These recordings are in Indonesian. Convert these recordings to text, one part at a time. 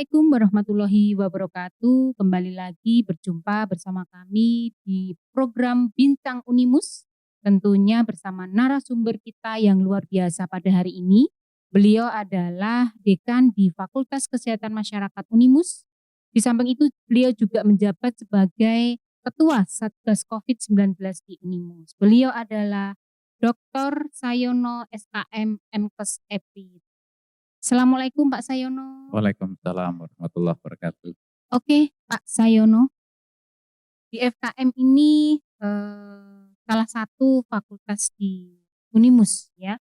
Assalamualaikum warahmatullahi wabarakatuh. Kembali lagi berjumpa bersama kami di program Bincang Unimus. Tentunya bersama narasumber kita yang luar biasa pada hari ini. Beliau adalah Dekan di Fakultas Kesehatan Masyarakat Unimus. Di samping itu beliau juga menjabat sebagai Ketua Satgas COVID-19 di Unimus. Beliau adalah Dr. Sayono SKM MKes EPI. Assalamualaikum Pak Sayono. Waalaikumsalam warahmatullahi wabarakatuh. Oke Pak Sayono, di FKM ini salah satu fakultas di Unimus ya.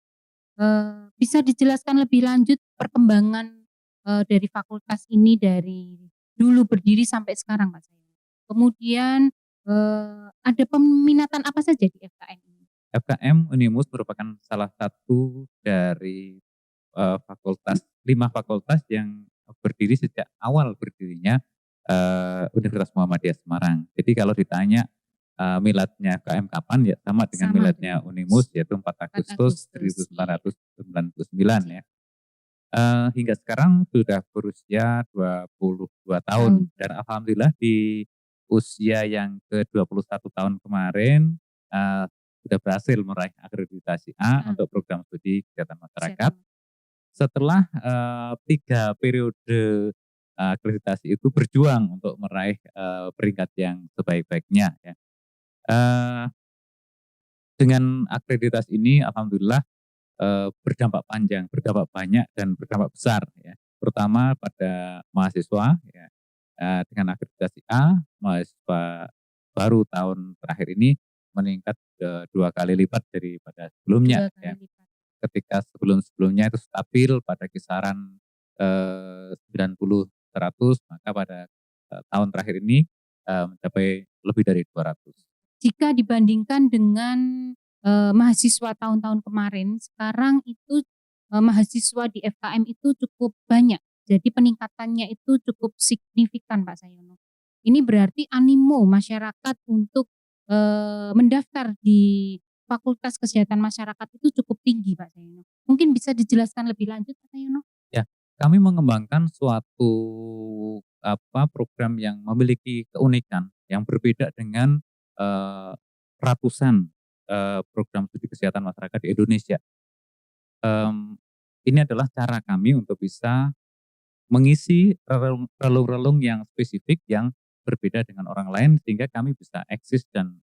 Bisa dijelaskan lebih lanjut perkembangan dari fakultas ini dari dulu berdiri sampai sekarang Pak Sayono. Kemudian ada peminatan apa saja di FKM ini? FKM Unimus merupakan salah satu dari fakultas 5 fakultas yang berdiri sejak awal berdirinya Universitas Muhammadiyah Semarang. Jadi kalau ditanya miladnya FKM kapan, ya sama dengan miladnya Unimus, yaitu 4 Agustus 1499 ya. Hingga sekarang sudah berusia 22 tahun dan alhamdulillah di usia yang ke-21 tahun kemarin sudah berhasil meraih akreditasi A untuk program studi kesehatan masyarakat. Setelah 3 periode akreditasi itu berjuang untuk meraih peringkat yang sebaik-baiknya ya. Dengan akreditasi ini alhamdulillah berdampak panjang, berdampak banyak dan berdampak besar ya. Terutama pada mahasiswa ya. Dengan akreditasi A, mahasiswa baru tahun terakhir ini meningkat 2 kali lipat daripada sebelumnya ya. Ketika sebelum-sebelumnya itu stabil pada kisaran 90-100, maka pada tahun terakhir ini mencapai lebih dari 200. Jika dibandingkan dengan mahasiswa tahun-tahun kemarin, sekarang itu mahasiswa di FKM itu cukup banyak. Jadi peningkatannya itu cukup signifikan Pak Sayono. Ini berarti animo masyarakat untuk mendaftar di Fakultas Kesehatan Masyarakat itu cukup tinggi Pak Sayono. Mungkin bisa dijelaskan lebih lanjut Pak Sayono? Ya, kami mengembangkan suatu program yang memiliki keunikan yang berbeda dengan ratusan program studi kesehatan masyarakat di Indonesia. Ini adalah cara kami untuk bisa mengisi relung-relung yang spesifik yang berbeda dengan orang lain sehingga kami bisa eksis dan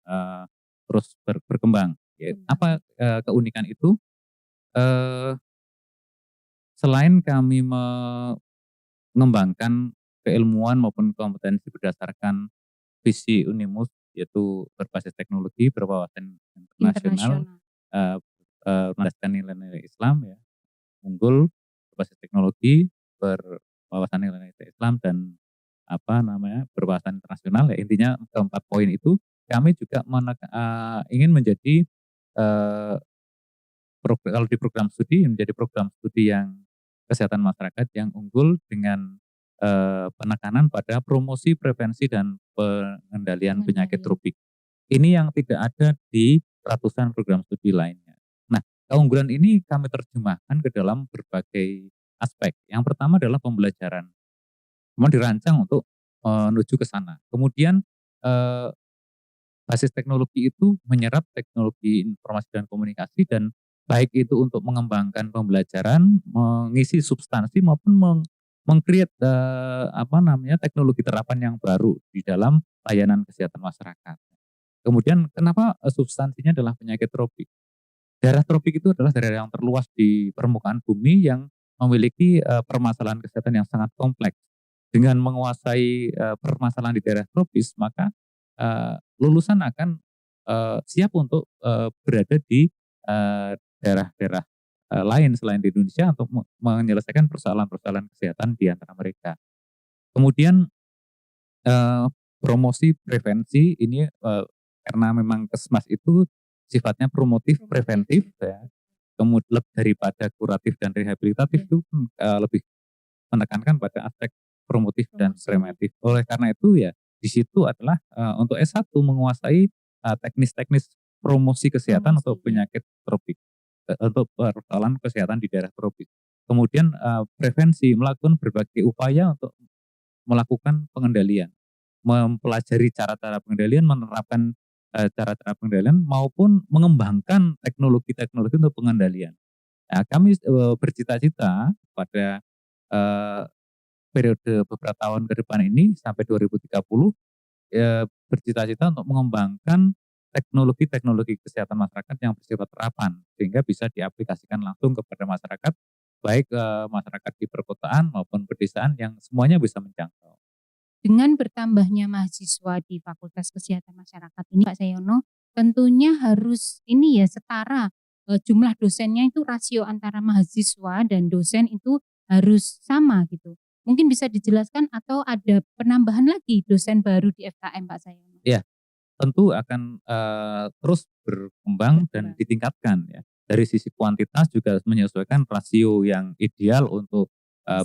terus berkembang. Apa keunikan itu? Selain kami mengembangkan keilmuan maupun kompetensi berdasarkan visi Unimus, yaitu berbasis teknologi, berwawasan internasional, berdasarkan nilai-nilai Islam ya, unggul, berbasis teknologi, berwawasan nilai-nilai Islam dan berwawasan internasional ya. Intinya keempat poin itu kami juga ingin menjadi kalau di program studi menjadi program studi yang kesehatan masyarakat yang unggul dengan penekanan pada promosi, prevensi dan pengendalian penyakit tropik. Ini yang tidak ada di ratusan program studi lainnya. Nah, keunggulan ini kami terjemahkan ke dalam berbagai aspek. Yang pertama adalah pembelajaran. Memang dirancang untuk menuju ke sana. Kemudian basis teknologi itu menyerap teknologi informasi dan komunikasi dan baik itu untuk mengembangkan pembelajaran, mengisi substansi maupun meng-create teknologi terapan yang baru di dalam layanan kesehatan masyarakat. Kemudian kenapa substansinya adalah penyakit tropik? Daerah tropik itu adalah daerah yang terluas di permukaan bumi yang memiliki permasalahan kesehatan yang sangat kompleks. Dengan menguasai permasalahan di daerah tropis, maka lulusan akan siap untuk berada di daerah-daerah lain selain di Indonesia untuk menyelesaikan persoalan-persoalan kesehatan di antara mereka. Kemudian promosi prevensi ini karena memang Kesmas itu sifatnya promotif preventif ya. Kemudian daripada kuratif dan rehabilitatif itu lebih menekankan pada aspek promotif dan preventif. Oleh karena itu ya di situ adalah untuk S1 menguasai teknis-teknis promosi kesehatan untuk penyakit tropik, untuk persoalan kesehatan di daerah tropis. Kemudian prevensi, melakukan berbagai upaya untuk melakukan pengendalian, mempelajari cara-cara pengendalian, menerapkan cara-cara pengendalian maupun mengembangkan teknologi-teknologi untuk pengendalian. Nah, kami bercita-cita pada eh, periode beberapa tahun ke depan ini sampai 2030 bercita-cita untuk mengembangkan teknologi-teknologi kesehatan masyarakat yang bersifat terapan sehingga bisa diaplikasikan langsung kepada masyarakat, baik masyarakat di perkotaan maupun pedesaan yang semuanya bisa menjangkau. Dengan bertambahnya mahasiswa di Fakultas Kesehatan Masyarakat ini Pak Sayono, tentunya harus ini ya setara, jumlah dosennya itu rasio antara mahasiswa dan dosen itu harus sama gitu. Mungkin bisa dijelaskan atau ada penambahan lagi dosen baru di FKM Pak Sayono? Ya, tentu akan terus berkembang dan Berkembang. ditingkatkan ya. Dari sisi kuantitas juga menyesuaikan rasio yang ideal untuk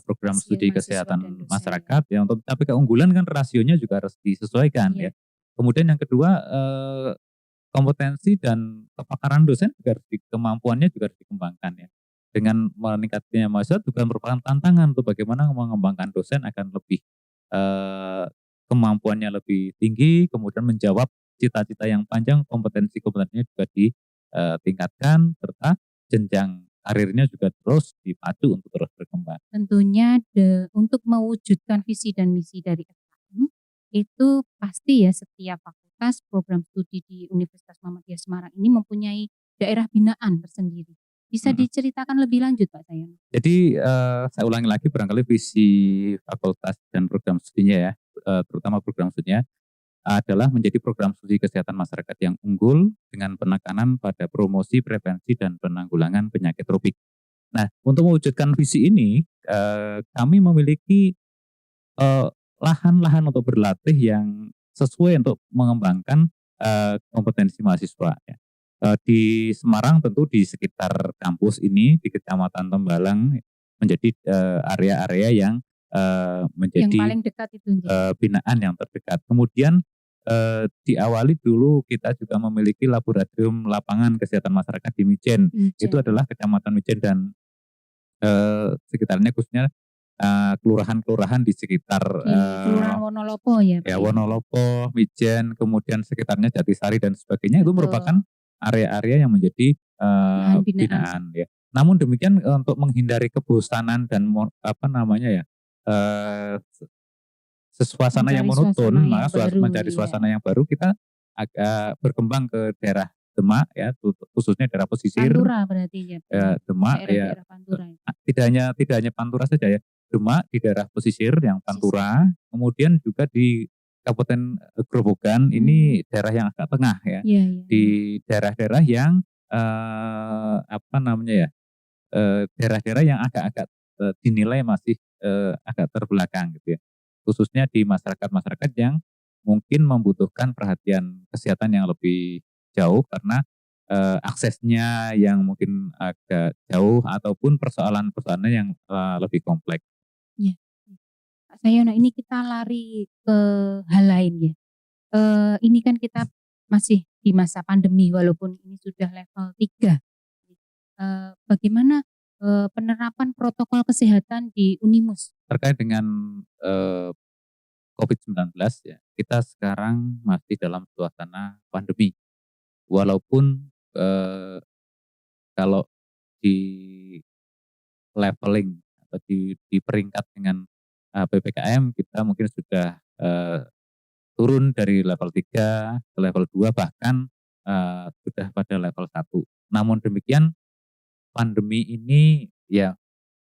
program Rasio studi mahasiswa dan kesehatan dosen. masyarakat ya. Untuk tapi keunggulan kan rasionya juga harus disesuaikan Iya. ya. Kemudian yang kedua kompetensi dan kepakaran dosen juga kemampuannya juga harus dikembangkan ya. Dengan meningkatnya mahasiswa juga merupakan tantangan untuk bagaimana mengembangkan dosen akan lebih eh, kemampuannya lebih tinggi, kemudian menjawab cita-cita yang panjang, kompetensinya juga ditingkatkan, serta jenjang karirnya juga terus dipacu untuk terus berkembang. Tentunya untuk mewujudkan visi dan misi dari FKM, itu pasti ya setiap fakultas program studi di Universitas Muhammadiyah Semarang ini mempunyai daerah binaan tersendiri. Bisa diceritakan lebih lanjut Pak Sayono? Jadi saya ulangi lagi barangkali visi fakultas dan program studinya ya, terutama program studinya adalah menjadi program studi kesehatan masyarakat yang unggul dengan penekanan pada promosi, prevensi, dan penanggulangan penyakit tropik. Nah, untuk mewujudkan visi ini, kami memiliki lahan-lahan untuk berlatih yang sesuai untuk mengembangkan kompetensi mahasiswa. Ya. Di Semarang tentu di sekitar kampus ini, di Kecamatan Tembalang, menjadi area-area yang Yang menjadi paling dekat itu. binaan yang terdekat. Kemudian diawali dulu kita juga memiliki laboratorium lapangan kesehatan masyarakat di Mijen. Itu adalah Kecamatan Mijen dan sekitarnya khususnya kelurahan-kelurahan di sekitar Di Kelurahan Wonolopo ya Pak? ya Wonolopo, Mijen, kemudian sekitarnya Jatisari dan sebagainya. Itu merupakan area-area yang menjadi Lahan binaan ya. Namun demikian untuk menghindari kebosanan dan apa namanya ya suasana yang monoton, mencari suasana yang baru, kita agak berkembang ke daerah Demak ya, khususnya daerah pesisir. Pantura berarti ya. Demak ya, Daerah-daerah Pantura. tidak hanya Pantura saja ya, Demak di daerah pesisir yang Pantura, kemudian juga di Kabupaten Grobogan ini daerah yang agak tengah ya, di daerah-daerah yang apa namanya ya, daerah-daerah yang agak-agak dinilai masih agak terbelakang gitu ya, khususnya di masyarakat-masyarakat yang mungkin membutuhkan perhatian kesehatan yang lebih jauh karena aksesnya yang mungkin agak jauh ataupun persoalan-persoalan yang lebih kompleks. Iya. Pak Sayono, ini kita lari ke hal lain ya. Ini kan kita masih di masa pandemi walaupun ini sudah level 3. Bagaimana penerapan protokol kesehatan di Unimus? Terkait dengan COVID-19 ya, kita sekarang masih dalam suasana pandemi. Walaupun kalau di leveling atau di peringkat dengan PPKM kita mungkin sudah turun dari level 3 ke level 2 bahkan sudah pada level 1. Namun demikian pandemi ini ya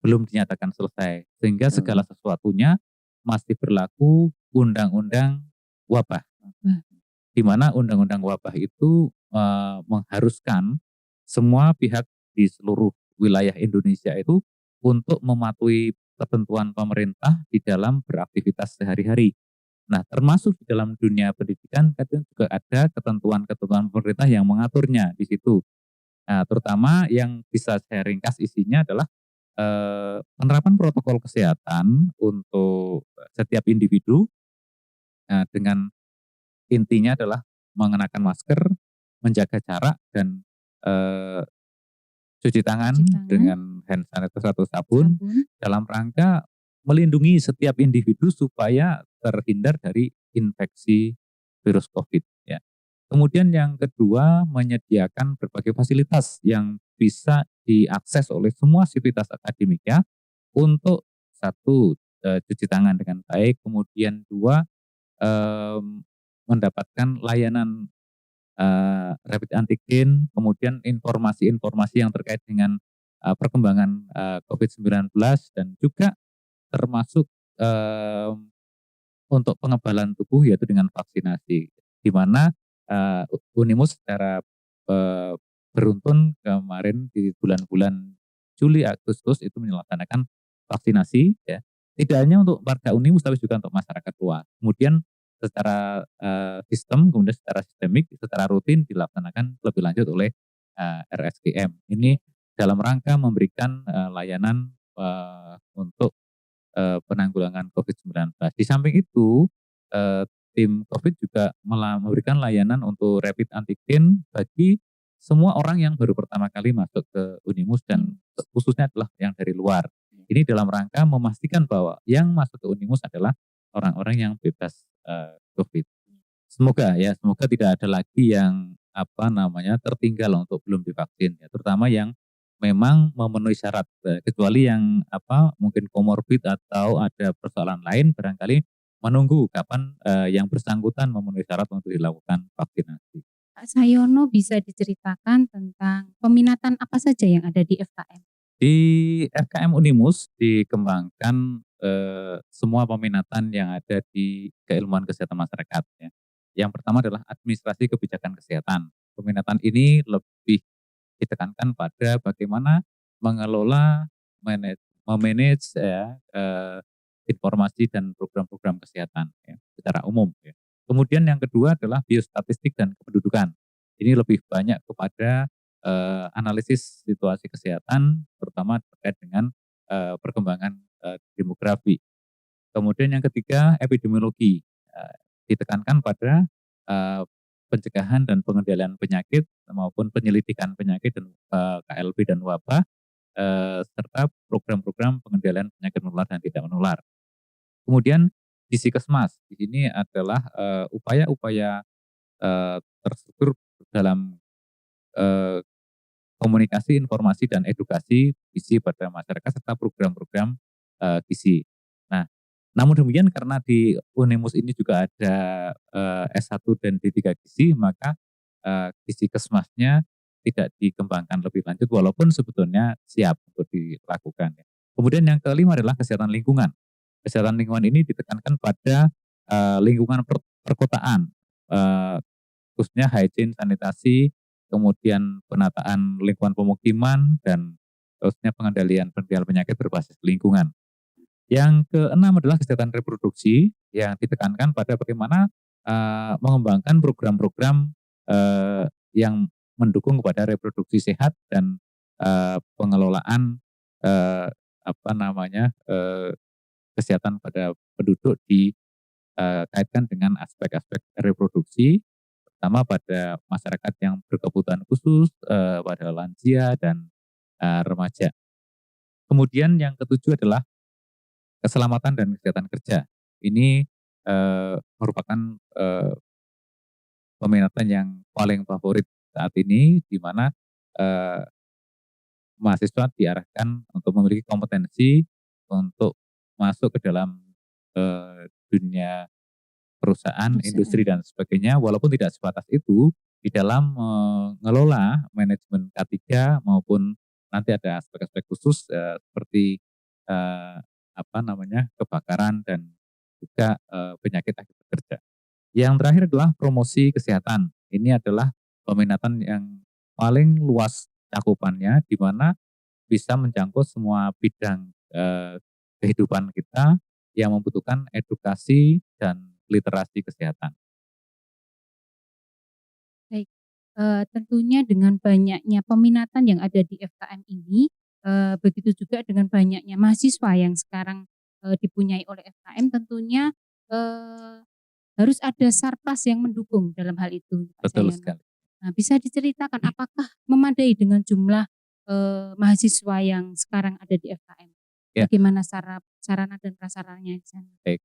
belum dinyatakan selesai sehingga segala sesuatunya masih berlaku undang-undang wabah. Di mana undang-undang wabah itu mengharuskan semua pihak di seluruh wilayah Indonesia itu untuk mematuhi ketentuan pemerintah di dalam beraktivitas sehari-hari. Nah, termasuk di dalam dunia pendidikan kadang juga ada ketentuan-ketentuan pemerintah yang mengaturnya di situ. Nah, terutama yang bisa saya ringkas isinya adalah penerapan protokol kesehatan untuk setiap individu dengan intinya adalah mengenakan masker, menjaga jarak dan cuci tangan cuci tangan, dengan hand sanitizer atau sabun sabun, dalam rangka melindungi setiap individu supaya terhindar dari infeksi virus COVID ya. Kemudian yang kedua menyediakan berbagai fasilitas yang bisa diakses oleh semua sivitas akademika untuk satu, cuci tangan dengan baik, kemudian dua, mmm, mendapatkan layanan rapid antigen, kemudian informasi-informasi yang terkait dengan, perkembangan, COVID-19 dan juga termasuk, untuk pengebalan tubuh yaitu dengan vaksinasi. Di mana, Unimus secara, eee, beruntun kemarin di bulan-bulan Juli, Agustus itu melaksanakan vaksinasi ya, tidak hanya untuk warga Unimus tapi juga untuk masyarakat luas. Kemudian secara, kemudian secara sistemik, secara rutin dilaksanakan lebih lanjut oleh, RSGM. Ini dalam rangka memberikan, layanan, untuk, penanggulangan COVID-19. Di samping itu, eee, tim COVID juga memberikan layanan untuk rapid antigen bagi semua orang yang baru pertama kali masuk ke Unimus dan khususnya adalah yang dari luar. Ini dalam rangka memastikan bahwa yang masuk ke Unimus adalah orang-orang yang bebas, COVID. Semoga ya, semoga tidak ada lagi yang apa namanya, tertinggal untuk belum divaksin ya, terutama yang memang memenuhi syarat, kecuali yang apa, mungkin komorbid atau ada persoalan lain barangkali menunggu kapan, yang bersangkutan memenuhi syarat untuk dilakukan vaksinasi. Pak Sayono bisa diceritakan tentang peminatan apa saja yang ada di FKM? Di FKM Unimus dikembangkan, semua peminatan yang ada di keilmuan kesehatan masyarakat ya. Yang pertama adalah administrasi kebijakan kesehatan. Peminatan ini lebih ditekankan pada bagaimana mengelola, memanage ya, informasi dan program-program kesehatan ya, secara umum ya. Kemudian yang kedua adalah biostatistik dan kependudukan. Ini lebih banyak kepada, analisis situasi kesehatan terutama terkait dengan, perkembangan, demografi. Kemudian yang ketiga epidemiologi, ditekankan pada, eee, pencegahan dan pengendalian penyakit maupun penyelidikan penyakit dan, KLB dan wabah, serta program-program pengendalian penyakit menular dan tidak menular. Kemudian di Sikesmas, di sini adalah, upaya-upaya, terstruktur dalam, eee, komunikasi, informasi, dan edukasi gizi pada masyarakat serta program-program, gizi. Nah, namun demikian karena di Unimus ini juga ada, S1 dan D3 gizi, maka, gizi kesmasnya tidak dikembangkan lebih lanjut walaupun sebetulnya siap untuk dilakukan ya. Kemudian yang kelima adalah kesehatan lingkungan. Kesehatan lingkungan ini ditekankan pada, lingkungan perkotaan, eee, khususnya hygiene, sanitasi, kemudian penataan lingkungan pemukiman dan khususnya pengendalian penyakit berbasis lingkungan. Yang keenam adalah kesehatan reproduksi yang ditekankan pada bagaimana, mengembangkan program-program, yang mendukung kepada reproduksi sehat dan, pengelolaan, eee, apa namanya, kesehatan pada penduduk kaitkan dengan aspek-aspek reproduksi, terutama pada masyarakat yang berkebutuhan khusus, pada lansia dan, remaja. Kemudian yang ketujuh adalah keselamatan dan kesehatan kerja. Ini, merupakan, peminatan yang paling favorit saat ini, di mana, eee, mahasiswa diarahkan untuk memiliki kompetensi untuk masuk ke dalam, dunia perusahaan, industri, Perusahaan. dan sebagainya. Walaupun tidak sebatas itu, di dalam mengelola manajemen K3 maupun nanti ada aspek-aspek khusus, seperti, eee, apa namanya, kebakaran dan juga, penyakit akibat kerja. Yang terakhir adalah promosi kesehatan. Ini adalah peminatan yang paling luas cakupannya, di mana bisa menjangkau semua bidang, kehidupan kita yang membutuhkan edukasi dan literasi kesehatan. Baik, tentunya dengan banyaknya peminatan yang ada di FKM ini, begitu juga dengan banyaknya mahasiswa yang sekarang, dipunyai oleh FKM tentunya, eee, harus ada sarpras yang mendukung dalam hal itu, Pak Betul Sayono. sekali. Nah, bisa diceritakan apakah memadai dengan jumlah, mahasiswa yang sekarang ada di FKM? Ya. Bagaimana sarana dan prasarannya di sana? Baik,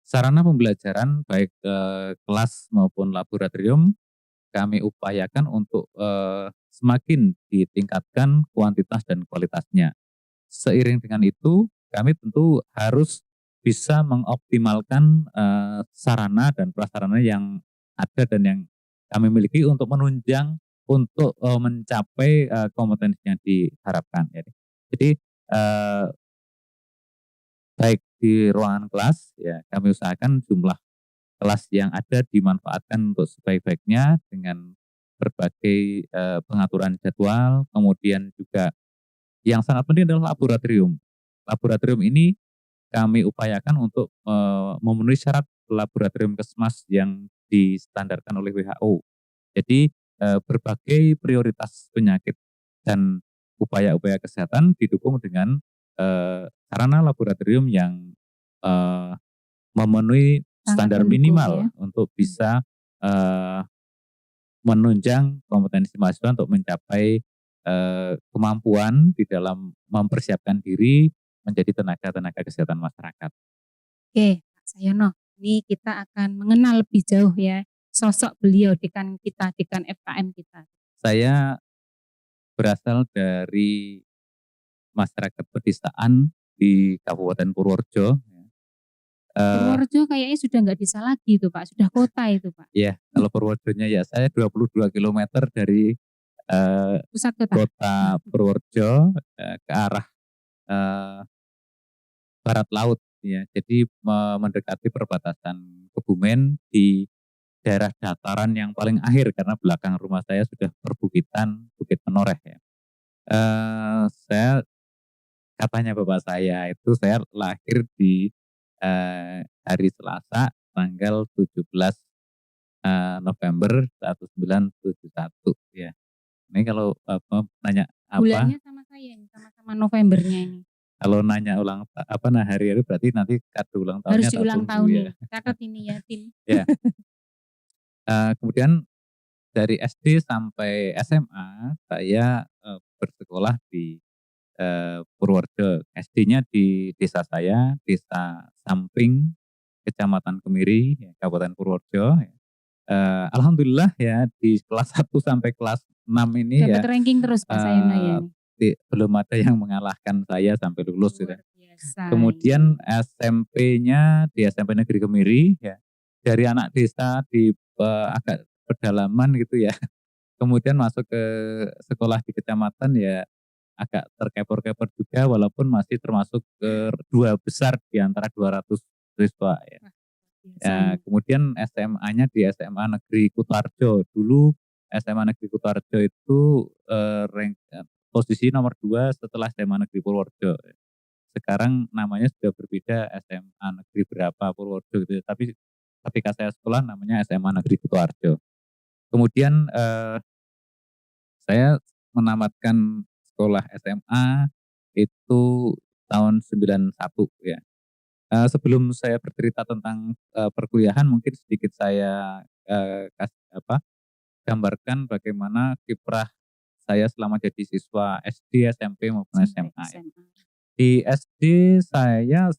sarana pembelajaran baik kelas maupun laboratorium kami upayakan untuk semakin ditingkatkan kuantitas dan kualitasnya. Seiring dengan itu, kami tentu harus bisa mengoptimalkan sarana dan prasarana yang ada dan yang kami miliki untuk menunjang untuk mencapai kompetensi yang diharapkan. Jadi baik di ruangan kelas, ya kami usahakan jumlah kelas yang ada dimanfaatkan untuk sebaik-baiknya dengan berbagai pengaturan jadwal, kemudian juga yang sangat penting adalah laboratorium. Laboratorium ini kami upayakan untuk memenuhi syarat laboratorium Kesmas yang distandarkan oleh WHO. Jadi berbagai prioritas penyakit dan upaya-upaya kesehatan didukung dengan sarana laboratorium yang memenuhi standar minimal untuk bisa menunjang kompetensi mahasiswa untuk mencapai kemampuan di dalam mempersiapkan diri menjadi tenaga-tenaga kesehatan masyarakat. Oke, Pak Sayono, ini kita akan mengenal lebih jauh ya sosok beliau dekan kita, dekan FKM kita. Saya berasal dari masyarakat pedesaan di Kabupaten Purworejo. Purworejo kayaknya sudah nggak desa lagi itu Pak, sudah kota itu Pak. Iya, kalau Purworejonya ya saya 22 kilometer dari pusat kota Purworejo ke arah barat laut ya. Jadi mendekati perbatasan Kebumen di daerah dataran yang paling akhir karena belakang rumah saya sudah perbukitan Bukit Menoreh ya. Saya katanya bapak saya itu saya lahir di hari Selasa tanggal 17 November 1971 ya. Ini kalau nanya apa? Bulannya sama saya ini, sama-sama Novembernya ini. Kalau nanya hari-hari berarti nanti kado ulang tahunnya harus diulang tahun ya. nih. Catat ini ya tim. Ya. Kemudian dari SD sampai SMA saya bersekolah di Purworejo. SD-nya di desa saya, Desa Samping, Kecamatan Kemiri, Kabupaten Purworejo. Alhamdulillah ya di kelas 1 sampai kelas 6 ini dapat ranking terus Pak Sayono ya. Belum ada yang mengalahkan saya sampai lulus gitu. Kemudian SMP-nya di SMP Negeri Kemiri ya. Dari anak desa di agak pedalaman gitu ya. Kemudian masuk ke sekolah di kecamatan ya agak terkepor-kepor juga walaupun masih termasuk ke 2 besar di antara 200 siswa ya. Kemudian SMA-nya di SMA Negeri Kutarjo. Dulu SMA Negeri Kutarjo itu posisi nomor 2 setelah SMA Negeri Purworejo. Sekarang namanya sudah berbeda, SMA Negeri berapa Purworejo gitu. Tapi ketika saya sekolah namanya SMA Negeri Kutarjo. Kemudian saya menamatkan sekolah SMA itu tahun 91 ya. Sebelum saya bercerita tentang perkuliahan mungkin sedikit saya gambarkan bagaimana kiprah saya selama jadi siswa SD, SMP maupun SMA. Ya. Di SD saya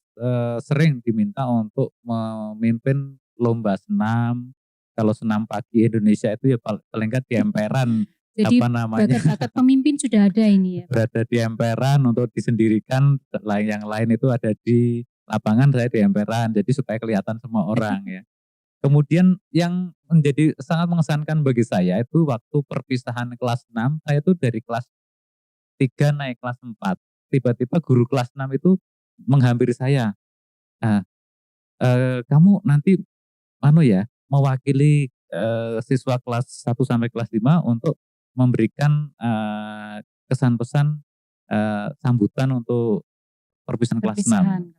sering diminta untuk memimpin lomba senam. Kalau senam pagi Indonesia itu ya paling nggak di emperan. Jadi bakat pemimpin sudah ada ini ya. Berada di emperan untuk disendirikan, yang lain itu ada di lapangan, saya di emperan. Jadi supaya kelihatan semua orang ya. Kemudian yang menjadi sangat mengesankan bagi saya itu waktu perpisahan kelas 6, saya itu dari kelas 3 naik kelas 4. Tiba-tiba guru kelas 6 itu menghampiri saya. Nah, kamu nanti mewakili siswa kelas 1 sampai kelas 5 untuk memberikan kesan pesan sambutan untuk perpisahan kelas 6.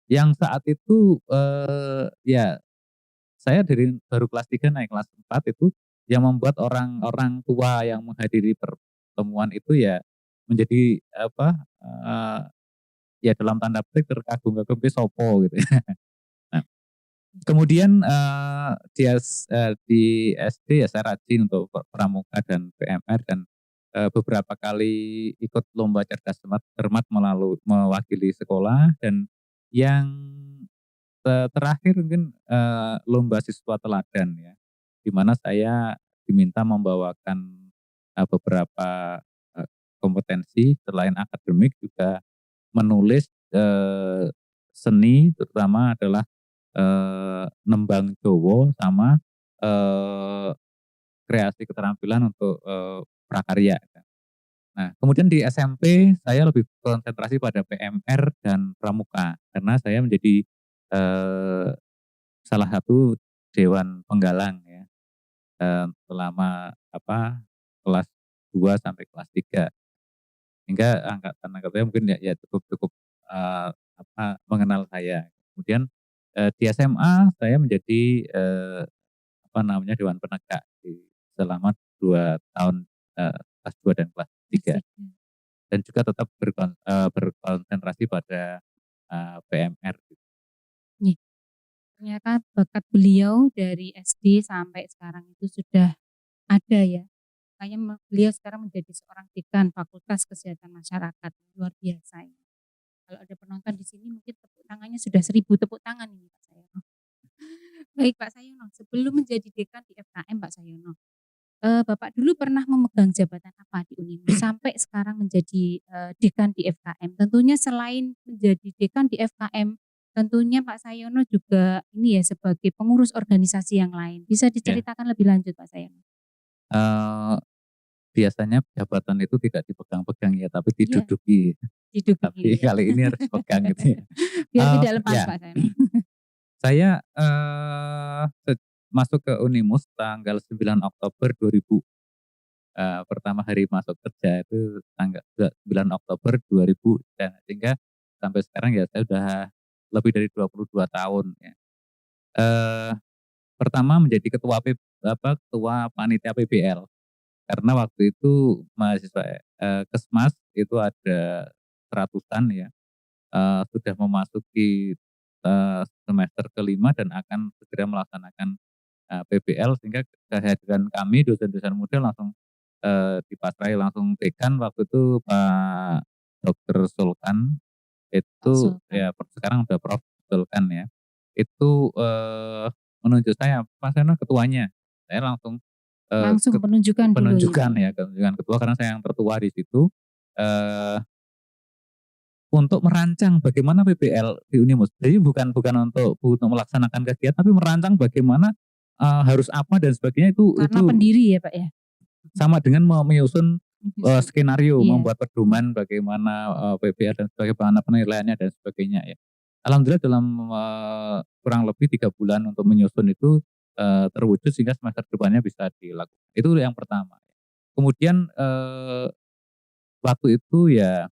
Yang saat itu ya saya dari baru kelas 3 naik kelas 4 itu yang membuat orang-orang tua yang menghadiri pertemuan itu ya menjadi ya dalam tanda petik terkagum-kagum ke sopo gitu ya. Nah, kemudian di SD ya saya rajin untuk pramuka dan PMR dan beberapa kali ikut lomba cerdas cermat mewakili sekolah, dan yang terakhir mungkin, lomba siswa teladan ya, di mana saya diminta membawakan, beberapa, eee, kompetensi selain akademik, juga menulis, seni, terutama adalah, nembang Jowo sama, eee, kreasi keterampilan untuk, prakarya. Nah, kemudian di SMP saya lebih konsentrasi pada PMR dan pramuka, karena saya menjadi, eee, salah satu dewan penggalang ya, selama kelas 2 sampai kelas 3, hingga angkatan-angkatannya mungkin ya cukup cukup, mengenal saya. Kemudian, di SMA saya menjadi, dewan penegak selama 2 tahun, kelas 2 dan kelas 3. Asik. Dan juga tetap berkonsentrasi pada, PMR gitu. Nih, ternyata bakat beliau dari SD sampai sekarang itu sudah ada ya. Makanya beliau sekarang menjadi seorang dekan Fakultas Kesehatan Masyarakat. Luar biasa ini. Kalau ada penonton di sini mungkin tepuk tangannya sudah 1000 tepuk tangan ini Pak Sayono. Baik Pak Sayono, sebelum menjadi dekan di FKM Pak Sayono, Bapak dulu pernah memegang jabatan apa di Unimus sampai sekarang menjadi, dekan di FKM? Tentunya selain menjadi dekan di FKM, tentunya Pak Sayono juga ini ya sebagai pengurus organisasi yang lain. Bisa Ya, diceritakan lebih lanjut Pak Sayono? eee, biasanya jabatan itu tidak dipegang-pegang ya, tapi Iya, diduduki. Tapi diduduki ya. kali ini harus pegang gitu ya. Biar tidak lepas Ya, Pak Sayono. saya, masuk ke Unimus tanggal 9 Oktober 2000, pertama hari masuk kerja itu tanggal 9 Oktober 2000, dan sehingga sampai sekarang ya saya udah lebih dari 22 tahun ya. Eee, Pertama menjadi ketua panitia PBL, karena waktu itu mahasiswa, Kesmas itu ada seratusan ya, sudah memasuki, semester kelima dan akan segera melaksanakan, PBL, sehingga kehadiran kami dosen-dosen muda langsung, dipasrai langsung dekan waktu itu Pak Dokter Sulkan, itu Konsultan. ya sekarang udah Prof. Sulkan ya. Itu, menunjuk saya, "Mas Seno ketuanya." Saya langsung, eee, Langsung ket penunjukan dulu ya Pak penunjukan ya? ya, penunjukan ketua karena saya yang tertua di situ, eee, untuk merancang bagaimana PBL di Unimus. Jadi bukan untuk melaksanakan kegiatan, tapi merancang bagaimana, harus apa dan sebagainya, Karena itu pendiri ya Pak ya? sama dengan menyusun, Menyusun. skenario, Iya. membuat pedoman bagaimana, PBL dan bagaimana penilaiannya dan sebagainya ya. Alhamdulillah dalam, kurang lebih 3 bulan untuk menyusun itu, terwujud sehingga semester depannya bisa dilakukan. Itu yang pertama. Kemudian, waktu itu ya,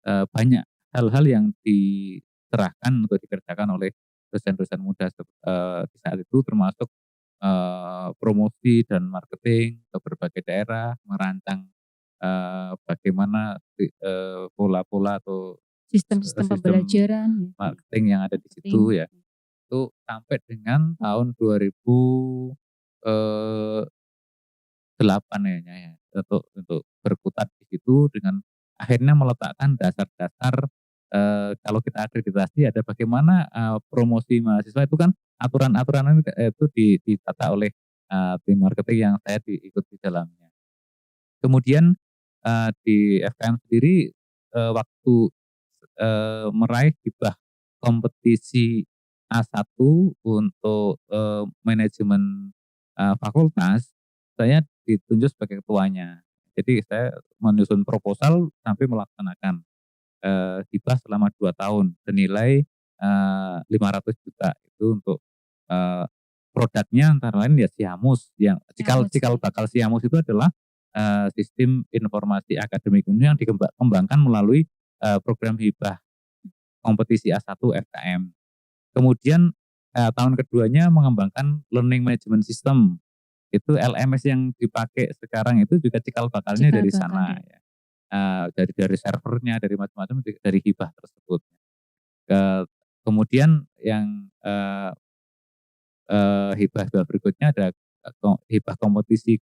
banyak hal-hal yang diserahkan untuk dikerjakan oleh dosen-dosen muda di saat itu, termasuk, promosi dan marketing ke berbagai daerah, merancang, bagaimana pola-pola atau Sistem-sistem sistem pembelajaran ya, marketing yang ada di marketing. situ ya. Itu sampai dengan tahun 2000, 8 kayaknya ya, untuk berkutat di situ dengan akhirnya meletakkan dasar-dasar, kalau kita akreditasi ada bagaimana, promosi mahasiswa itu kan aturan-aturan itu ditata oleh, tim marketing yang saya ikut di dalamnya. Kemudian, di FKM sendiri, waktu, meraih hibah kompetisi A1 untuk, manajemen, fakultas, saya ditunjuk sebagai ketuanya. Jadi saya menyusun proposal sampai melaksanakan, hibah selama 2 tahun senilai, 500 juta itu untuk, eee, produknya antara lain ya Siamus, yang cikal Nyambut cikal ya. bakal Siamus itu adalah, sistem informasi akademik ini yang dikembangkan melalui, program hibah kompetisi A1 FKM. Kemudian, tahun keduanya mengembangkan learning management system, itu LMS yang dipakai sekarang itu juga cikal bakalnya Cikal dari bakal sana dari ya, dari servernya, dari macam-macam, dari hibah tersebut. Kemudian yang, hibah-hibah berikutnya ada, hibah kompetisi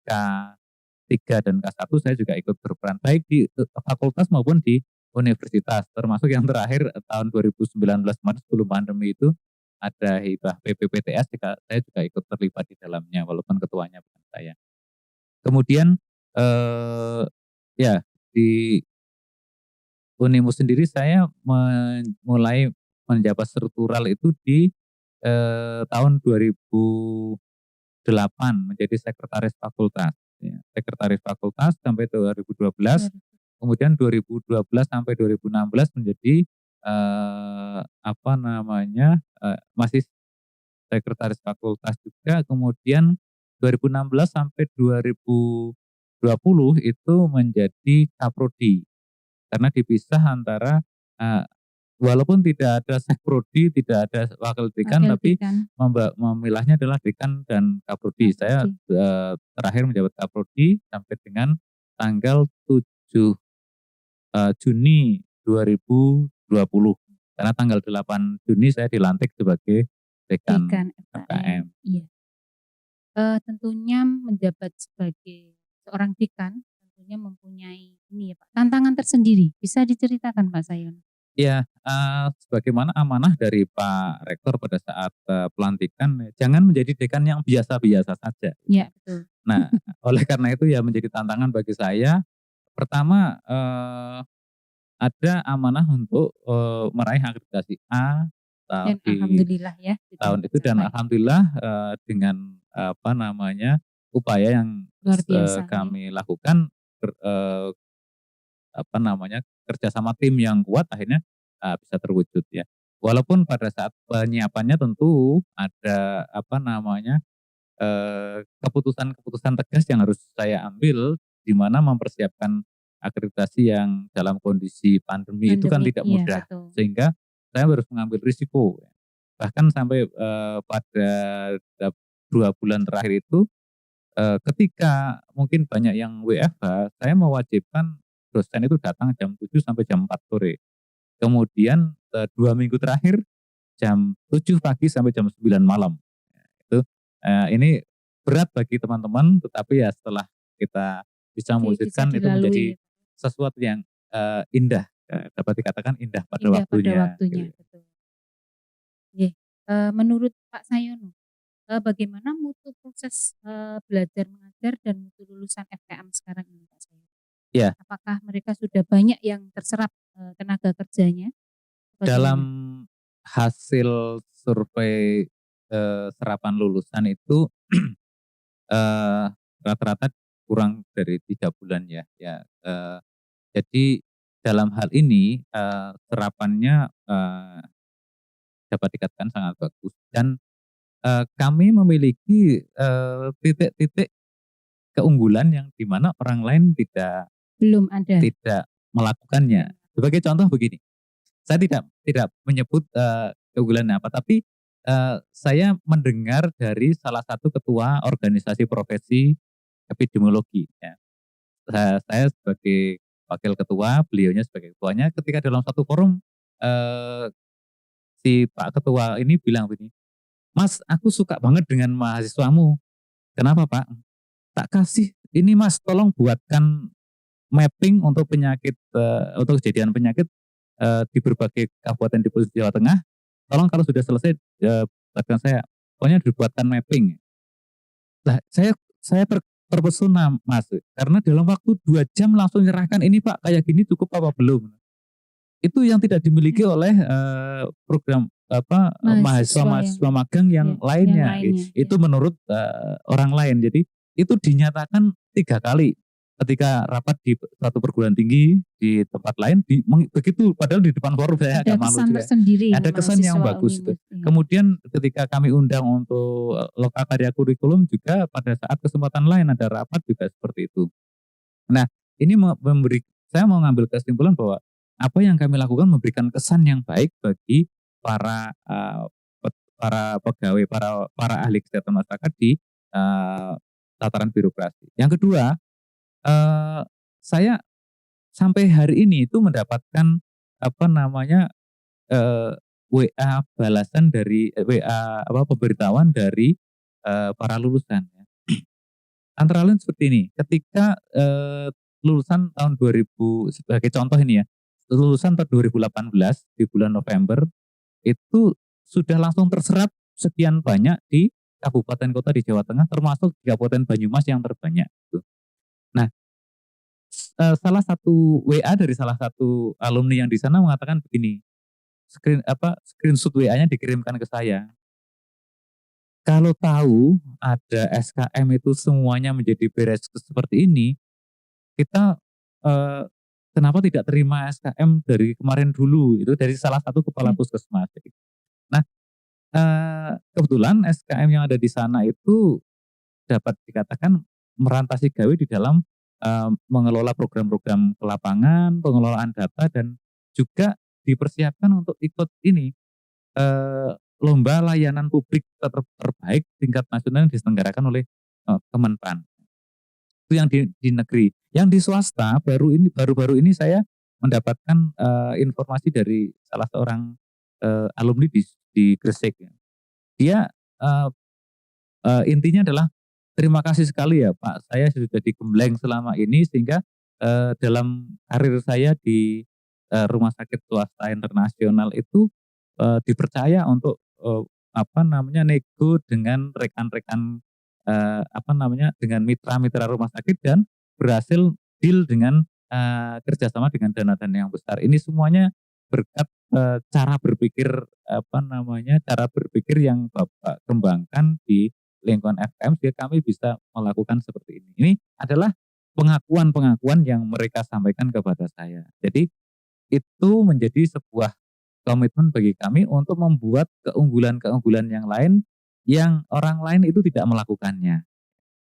3 dan K1 saya juga ikut berperan baik di fakultas maupun di universitas. Termasuk yang terakhir tahun 2019 kemarin sebelum pandemi itu ada hibah PPPTS, saya juga ikut terlibat di dalamnya walaupun ketuanya bukan saya. Kemudian ya di Unimus sendiri saya mulai menjabat struktural itu di tahun 2008 menjadi sekretaris fakultas. Ya, sekretaris fakultas sampai 2012, kemudian 2012 sampai 2016 menjadi masih sekretaris fakultas juga. Kemudian 2016 sampai 2020 itu menjadi kaprodi. Karena dipisah antara walaupun tidak ada sekprodi, tidak ada wakil dekan, tapi memilahnya adalah dekan dan kaprodi. Saya terakhir menjabat kaprodi sampai dengan tanggal 7 Juni 2020. Karena tanggal 8 Juni saya dilantik sebagai dekan FKM. Iya. Tentunya menjabat sebagai seorang dekan tentunya mempunyai ini ya Pak, tantangan tersendiri. Bisa diceritakan Pak Sayon? Ya, sebagaimana amanah dari Pak Rektor pada saat pelantikan, jangan menjadi dekan yang biasa-biasa saja. Iya, betul. Nah, oleh karena itu ya menjadi tantangan bagi saya. Pertama, ada amanah untuk meraih akreditasi A dan alhamdulillah ya tahun itu, dan alhamdulillah dengan upaya yang luar biasa kami lakukan kerja sama tim yang kuat akhirnya bisa terwujud ya. Walaupun pada saat penyiapannya tentu ada keputusan-keputusan tegas yang harus saya ambil, di mana mempersiapkan akreditasi yang dalam kondisi pandemi itu kan tidak mudah, iya, sehingga saya harus mengambil risiko. Bahkan sampai pada 2 bulan terakhir itu, ketika mungkin banyak yang WFH, saya mewajibkan dosen itu datang jam 7 sampai jam 4 sore. Kemudian 2 minggu terakhir jam 7 pagi sampai jam 9 malam. Itu ini berat bagi teman-teman, tetapi ya setelah kita bisa mewujudkan itu menjadi sesuatu yang indah, dapat dikatakan indah pada waktunya. Betul. Menurut Pak Sayono, bagaimana mutu proses belajar mengajar dan mutu lulusan FKM sekarang ini Pak Sayono? Ya. Apakah mereka sudah banyak yang terserap tenaga kerjanya? Dalam hasil survei serapan lulusan itu rata-rata kurang dari 3 bulan ya. Jadi dalam hal ini serapannya dapat dikatakan sangat bagus, dan kami memiliki titik-titik keunggulan yang dimana orang lain tidak melakukannya. Sebagai contoh begini, saya tidak menyebut keunggulannya apa, tapi saya mendengar dari salah satu ketua organisasi profesi epidemiologi. Ya. Saya sebagai wakil ketua, beliaunya sebagai ketuanya, ketika dalam satu forum si Pak Ketua ini bilang begini, "Mas, aku suka banget dengan mahasiswamu." "Kenapa Pak?" "Tak kasih ini Mas, tolong buatkan mapping untuk penyakit, untuk kejadian penyakit di berbagai kabupaten di Provinsi Jawa Tengah. Tolong kalau sudah selesai buatkan saya." Pokoknya dibuatkan mapping. Lah saya terpesona Mas, karena dalam waktu 2 jam langsung nyerahkan, "Ini Pak kayak gini cukup apa belum?" Itu yang tidak dimiliki oleh program mahasiswa magang yang lainnya. Itu menurut orang lain. Jadi itu dinyatakan 3 kali ketika rapat di suatu perguruan tinggi di tempat lain, begitu, padahal di depan forum saya agak malu juga. Ada kesan yang bagus. Kemudian ketika kami undang untuk lokakarya kurikulum juga pada saat kesempatan lain ada rapat juga seperti itu. Nah, ini saya mau ngambil kesimpulan bahwa apa yang kami lakukan memberikan kesan yang baik bagi para pegawai, para ahli kesehatan masyarakat di tataran birokrasi. Yang kedua, saya sampai hari ini itu mendapatkan WA balasan dari pemberitahuan dari para lulusan. Antara lain seperti ini, ketika lulusan tahun 2000 sebagai contoh ini ya, lulusan tahun 2018 di bulan November itu sudah langsung terserap sekian banyak di kabupaten kota di Jawa Tengah, termasuk di Kabupaten Banyumas yang terbanyak gitu. Nah, salah satu WA dari salah satu alumni yang di sana mengatakan begini, screenshot WA-nya dikirimkan ke saya. Kalau tahu ada SKM itu semuanya menjadi beres seperti ini, kita eh, kenapa tidak terima SKM dari kemarin dulu? Itu dari salah satu kepala puskesmas. Nah, kebetulan SKM yang ada di sana itu dapat dikatakan merantasi gawe di dalam mengelola program-program ke lapangan, pengelolaan data, dan juga dipersiapkan untuk ikut ini lomba layanan publik terbaik tingkat nasional yang diselenggarakan oleh Kemenpan. Itu yang di negeri. Yang di swasta baru-baru ini saya mendapatkan informasi dari salah seorang alumni di Gresik. Dia intinya adalah terima kasih sekali ya Pak, saya sudah digembleng selama ini sehingga dalam karir saya di rumah sakit swasta internasional itu dipercaya untuk nego dengan rekan-rekan dengan mitra-mitra rumah sakit dan berhasil deal dengan kerjasama dengan dana-dana yang besar. Ini semuanya berkat cara berpikir yang Bapak kembangkan di lingkungan FM sehingga kami bisa melakukan seperti ini. Ini adalah pengakuan-pengakuan yang mereka sampaikan kepada saya. Jadi itu menjadi sebuah komitmen bagi kami untuk membuat keunggulan-keunggulan yang lain yang orang lain itu tidak melakukannya.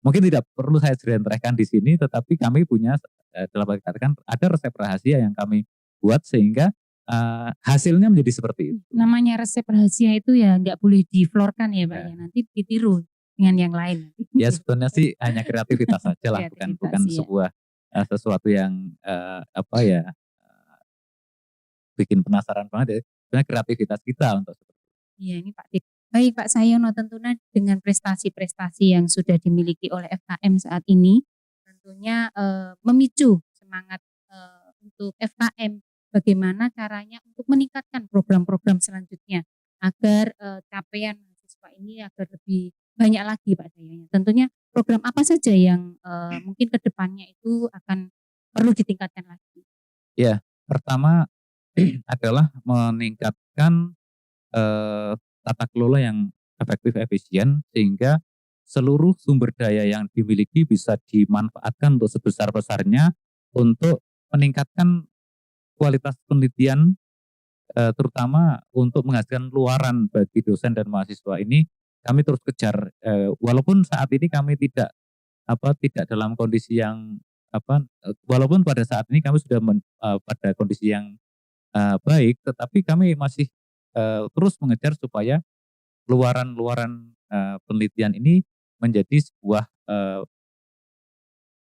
Mungkin tidak perlu saya ceritakan di sini, tetapi kami punya dalam katakan ada resep rahasia yang kami buat sehingga hasilnya menjadi seperti itu. Namanya resep rahasia itu ya nggak boleh diflorkan ya Pak ya, nanti ditiru dengan yang lain. Ya sebetulnya sih hanya kreativitas saja lah, bukan sebuah sesuatu yang bikin penasaran banget ya. Sebenarnya kreativitas kita untuk seperti itu. Iya ini Pak. Baik Pak Sayono, tentunya dengan prestasi-prestasi yang sudah dimiliki oleh FKM saat ini, tentunya memicu semangat untuk FKM. Bagaimana caranya untuk meningkatkan program-program selanjutnya agar capaian mahasiswa ini agar lebih banyak lagi Pak Sayono. Tentunya program apa saja yang mungkin kedepannya itu akan perlu ditingkatkan lagi? Ya, pertama adalah meningkatkan tata kelola yang efektif efisien sehingga seluruh sumber daya yang dimiliki bisa dimanfaatkan untuk sebesar-besarnya untuk meningkatkan kualitas penelitian terutama untuk menghasilkan luaran bagi dosen dan mahasiswa ini kami terus kejar walaupun saat ini kami tidak dalam kondisi yang walaupun pada saat ini kami sudah pada kondisi yang baik, tetapi kami masih terus mengejar supaya luaran-luaran penelitian ini menjadi sebuah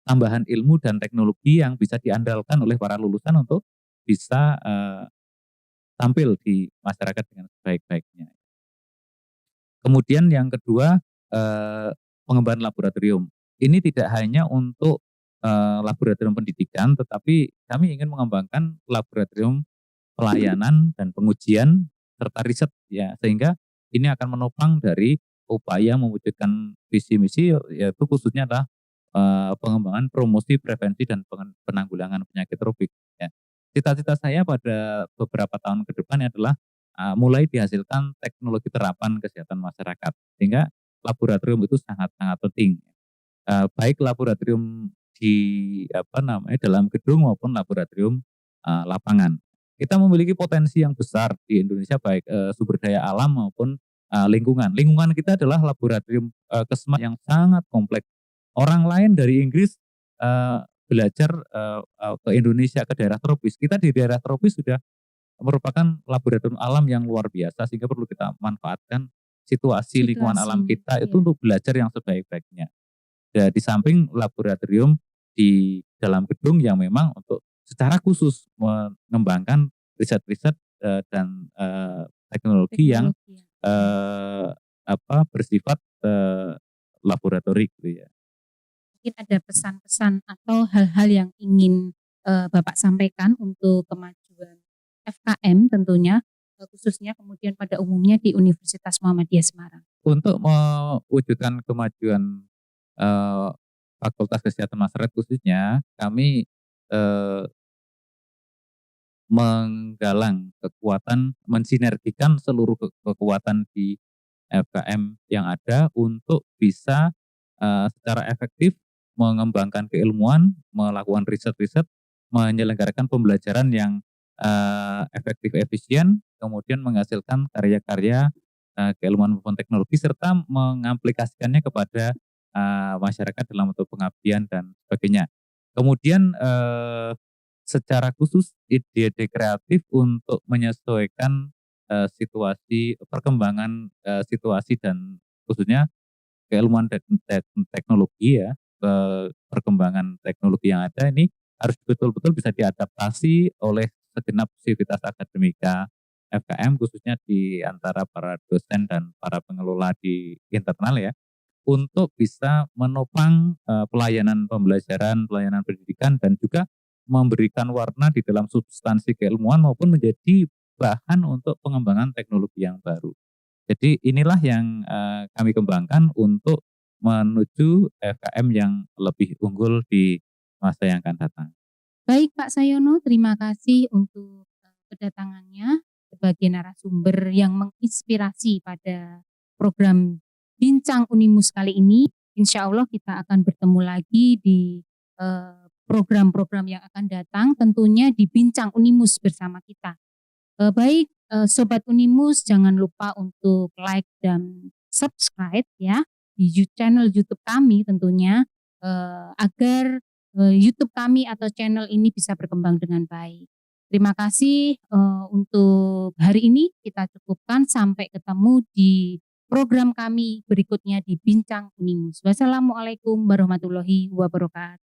tambahan ilmu dan teknologi yang bisa diandalkan oleh para lulusan untuk bisa tampil di masyarakat dengan sebaik-baiknya. Kemudian yang kedua pengembangan laboratorium. Ini tidak hanya untuk laboratorium pendidikan, tetapi kami ingin mengembangkan laboratorium pelayanan dan pengujian serta riset ya, sehingga ini akan menopang dari upaya mewujudkan visi misi yaitu khususnya adalah pengembangan promosi prevensi dan penanggulangan penyakit tropik ya. Cita-cita saya pada beberapa tahun ke depan adalah mulai dihasilkan teknologi terapan kesehatan masyarakat sehingga laboratorium itu sangat-sangat penting. Baik laboratorium di dalam gedung maupun laboratorium lapangan. Kita memiliki potensi yang besar di Indonesia baik sumber daya alam maupun lingkungan. Lingkungan kita adalah laboratorium kesmas yang sangat kompleks. Orang lain dari Inggris belajar ke Indonesia ke daerah tropis. Kita di daerah tropis sudah merupakan laboratorium alam yang luar biasa sehingga perlu kita manfaatkan situasi lingkungan alam kita itu untuk belajar yang sebaik-baiknya. Dan di samping laboratorium di dalam gedung yang memang untuk secara khusus mengembangkan riset-riset dan teknologi yang bersifat laboratorik gitu ya. mungkin ada pesan-pesan atau hal-hal yang ingin Bapak sampaikan untuk kemajuan FKM tentunya, khususnya kemudian pada umumnya di Universitas Muhammadiyah Semarang. Untuk mewujudkan kemajuan Fakultas Kesehatan Masyarakat khususnya, kami menggalang kekuatan, mensinergikan seluruh kekuatan di FKM yang ada untuk bisa secara efektif mengembangkan keilmuan, melakukan riset-riset, menyelenggarakan pembelajaran yang efektif efisien, kemudian menghasilkan karya-karya keilmuan maupun teknologi serta mengaplikasikannya kepada masyarakat dalam bentuk pengabdian dan sebagainya. Kemudian secara khusus ide-ide kreatif untuk menyesuaikan situasi perkembangan situasi dan khususnya keilmuan teknologi ya, perkembangan teknologi yang ada ini harus betul-betul bisa diadaptasi oleh segenap sivitas akademika FKM khususnya di antara para dosen dan para pengelola di internal ya, untuk bisa menopang pelayanan pembelajaran, pelayanan pendidikan dan juga memberikan warna di dalam substansi keilmuan maupun menjadi bahan untuk pengembangan teknologi yang baru. Jadi inilah yang kami kembangkan untuk menuju FKM yang lebih unggul di masa yang akan datang. Baik Pak Sayono, terima kasih untuk kedatangannya sebagai narasumber yang menginspirasi pada program Bincang Unimus kali ini. Insya Allah kita akan bertemu lagi di program-program yang akan datang, tentunya di Bincang Unimus bersama kita. Baik Sobat Unimus, jangan lupa untuk like dan subscribe ya di channel YouTube kami tentunya, agar YouTube kami atau channel ini bisa berkembang dengan baik. Terima kasih untuk hari ini kita cukupkan, sampai ketemu di program kami berikutnya di Bincang Unimus. Wassalamualaikum warahmatullahi wabarakatuh.